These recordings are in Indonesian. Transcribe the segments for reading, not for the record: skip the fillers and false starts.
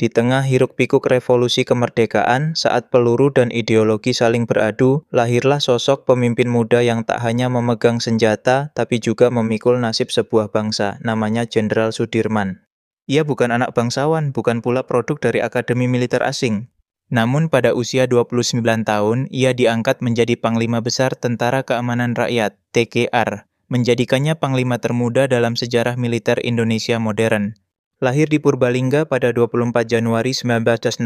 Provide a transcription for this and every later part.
Di tengah hiruk-pikuk revolusi kemerdekaan, saat peluru dan ideologi saling beradu, lahirlah sosok pemimpin muda yang tak hanya memegang senjata, tapi juga memikul nasib sebuah bangsa, namanya Jenderal Sudirman. Ia bukan anak bangsawan, bukan pula produk dari Akademi Militer Asing. Namun pada usia 29 tahun, ia diangkat menjadi Panglima Besar Tentara Keamanan Rakyat, TKR, menjadikannya Panglima termuda dalam sejarah militer Indonesia modern. Lahir di Purbalingga pada 24 Januari 1916,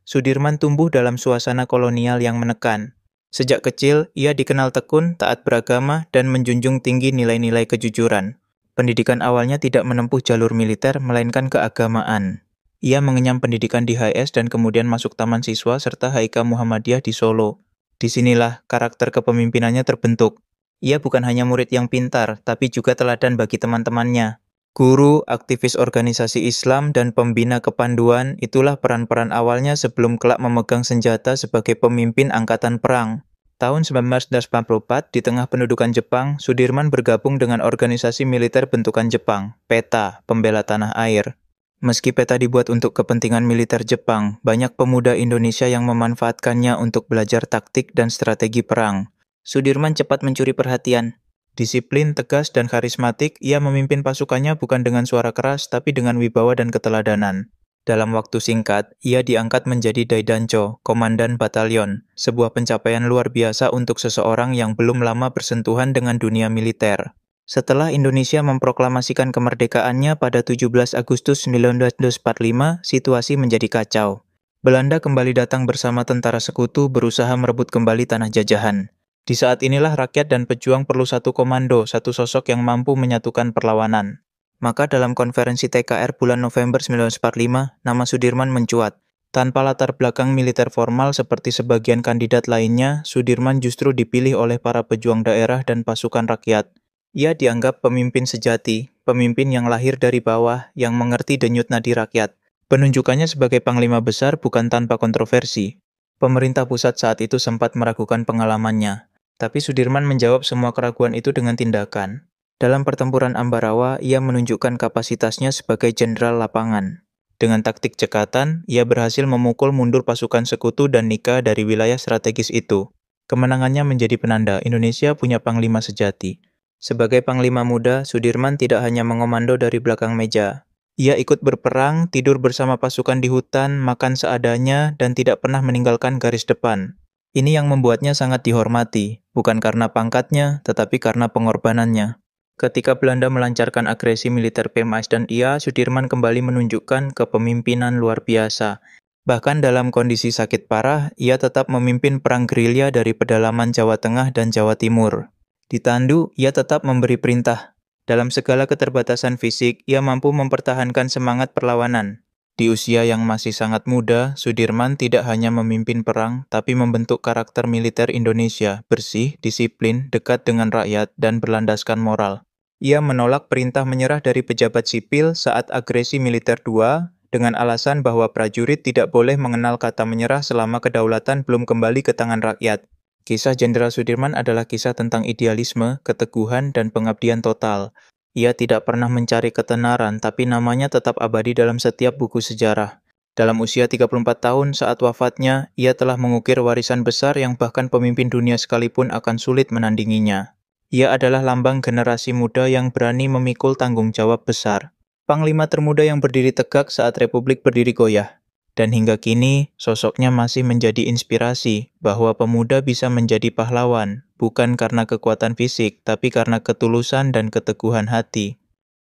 Sudirman tumbuh dalam suasana kolonial yang menekan. Sejak kecil, ia dikenal tekun, taat beragama, dan menjunjung tinggi nilai-nilai kejujuran. Pendidikan awalnya tidak menempuh jalur militer, melainkan keagamaan. Ia mengenyam pendidikan di HS dan kemudian masuk Taman Siswa serta HIK Muhammadiyah di Solo. Disinilah karakter kepemimpinannya terbentuk. Ia bukan hanya murid yang pintar, tapi juga teladan bagi teman-temannya. Guru, aktivis organisasi Islam, dan pembina kepanduan, itulah peran-peran awalnya sebelum kelak memegang senjata sebagai pemimpin angkatan perang. Tahun 1944, di tengah pendudukan Jepang, Sudirman bergabung dengan organisasi militer bentukan Jepang, PETA, Pembela Tanah Air. Meski PETA dibuat untuk kepentingan militer Jepang, banyak pemuda Indonesia yang memanfaatkannya untuk belajar taktik dan strategi perang. Sudirman cepat mencuri perhatian. Disiplin, tegas, dan karismatik, ia memimpin pasukannya bukan dengan suara keras, tapi dengan wibawa dan keteladanan. Dalam waktu singkat, ia diangkat menjadi Daidancho, Komandan Batalion, sebuah pencapaian luar biasa untuk seseorang yang belum lama bersentuhan dengan dunia militer. Setelah Indonesia memproklamasikan kemerdekaannya pada 17 Agustus 1945, situasi menjadi kacau. Belanda kembali datang bersama tentara sekutu berusaha merebut kembali tanah jajahan. Di saat inilah rakyat dan pejuang perlu satu komando, satu sosok yang mampu menyatukan perlawanan. Maka dalam konferensi TKR bulan November 1945, nama Sudirman mencuat. Tanpa latar belakang militer formal seperti sebagian kandidat lainnya, Sudirman justru dipilih oleh para pejuang daerah dan pasukan rakyat. Ia dianggap pemimpin sejati, pemimpin yang lahir dari bawah, yang mengerti denyut nadi rakyat. Penunjukannya sebagai Panglima Besar bukan tanpa kontroversi. Pemerintah pusat saat itu sempat meragukan pengalamannya. Tapi Sudirman menjawab semua keraguan itu dengan tindakan. Dalam pertempuran Ambarawa, ia menunjukkan kapasitasnya sebagai jenderal lapangan. Dengan taktik cekatan, ia berhasil memukul mundur pasukan sekutu dan Nika dari wilayah strategis itu. Kemenangannya menjadi penanda Indonesia punya panglima sejati. Sebagai panglima muda, Sudirman tidak hanya mengomando dari belakang meja. Ia ikut berperang, tidur bersama pasukan di hutan, makan seadanya, dan tidak pernah meninggalkan garis depan. Ini yang membuatnya sangat dihormati, bukan karena pangkatnya, tetapi karena pengorbanannya. Ketika Belanda melancarkan agresi militer PMAS dan IA, Sudirman kembali menunjukkan kepemimpinan luar biasa. Bahkan dalam kondisi sakit parah, ia tetap memimpin perang gerilya dari pedalaman Jawa Tengah dan Jawa Timur. Di Tandu, ia tetap memberi perintah. Dalam segala keterbatasan fisik, ia mampu mempertahankan semangat perlawanan. Di usia yang masih sangat muda, Sudirman tidak hanya memimpin perang, tapi membentuk karakter militer Indonesia, bersih, disiplin, dekat dengan rakyat, dan berlandaskan moral. Ia menolak perintah menyerah dari pejabat sipil saat agresi militer II, dengan alasan bahwa prajurit tidak boleh mengenal kata menyerah selama kedaulatan belum kembali ke tangan rakyat. Kisah Jenderal Sudirman adalah kisah tentang idealisme, keteguhan, dan pengabdian total. Ia tidak pernah mencari ketenaran, tapi namanya tetap abadi dalam setiap buku sejarah. Dalam usia 34 tahun saat wafatnya, ia telah mengukir warisan besar yang bahkan pemimpin dunia sekalipun akan sulit menandinginya. Ia adalah lambang generasi muda yang berani memikul tanggung jawab besar. Panglima termuda yang berdiri tegak saat Republik berdiri goyah. Dan hingga kini, sosoknya masih menjadi inspirasi bahwa pemuda bisa menjadi pahlawan, bukan karena kekuatan fisik, tapi karena ketulusan dan keteguhan hati.